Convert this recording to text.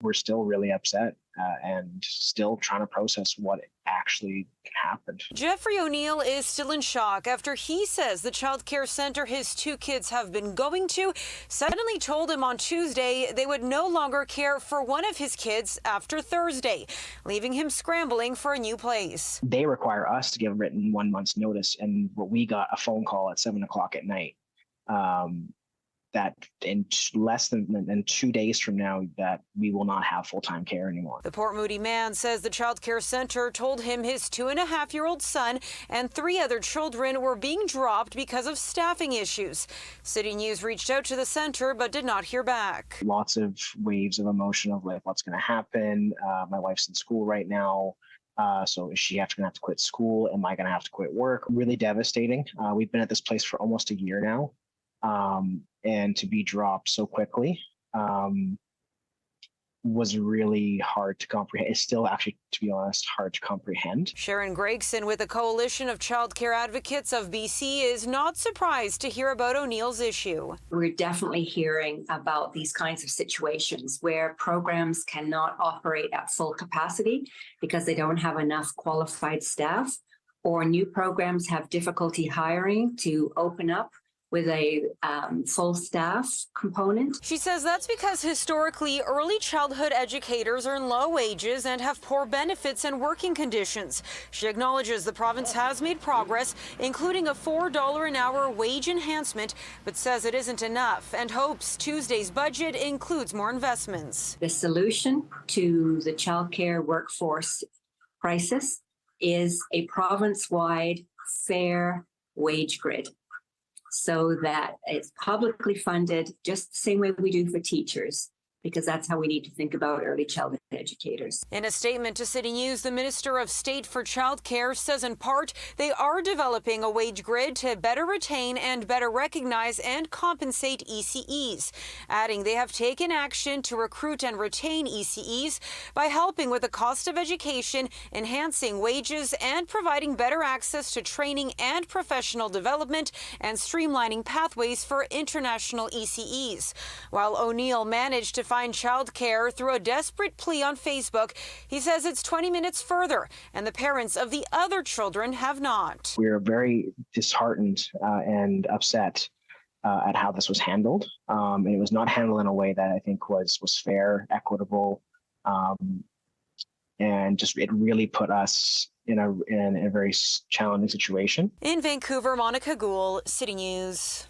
we're still really upset and still trying to process what actually happened. Jeffrey O'Neill is still in shock after he says the child care center his two kids have been going to suddenly told him on Tuesday they would no longer care for one of his kids after Thursday, leaving him scrambling for a new place. They require us to give written 1 month's notice, and we got a phone call at 7:00 at night that in less than 2 days from now that we will not have full-time care anymore. The Port Moody man says the child care center told him his 2.5-year-old son and 3 other children were being dropped because of staffing issues. City News reached out to the center but did not hear back. Lots of waves of emotion of like, what's going to happen? My wife's in school right now. So is she going to have to quit school? Am I going to have to quit work? Really devastating. We've been at this place for almost a year now. And to be dropped so quickly was really hard to comprehend. It's still actually, to be honest, hard to comprehend. Sharon Gregson with the Coalition of Childcare Advocates of BC is not surprised to hear about O'Neill's issue. We're definitely hearing about these kinds of situations where programs cannot operate at full capacity because they don't have enough qualified staff, or new programs have difficulty hiring to open up with a full staff component. She says that's because historically early childhood educators earn low wages and have poor benefits and working conditions. She acknowledges the province has made progress, including a $4 an hour wage enhancement, but says it isn't enough and hopes Tuesday's budget includes more investments. The solution to the childcare workforce crisis is a province-wide fair wage grid, so that it's publicly funded just the same way we do for teachers, because that's how we need to think about early childhood educators. In a statement to City News, the Minister of State for Childcare says in part they are developing a wage grid to better retain and better recognize and compensate ECEs, adding they have taken action to recruit and retain ECEs by helping with the cost of education, enhancing wages, and providing better access to training and professional development, and streamlining pathways for international ECEs. While O'Neill managed to find childcare through a desperate plea on Facebook, he says it's 20 minutes further, and the parents of the other children have not. We are very disheartened and upset at how this was handled. And it was not handled in a way that I think was fair, equitable, and just it really put us in a very challenging situation. In Vancouver, Monika Gul, City News.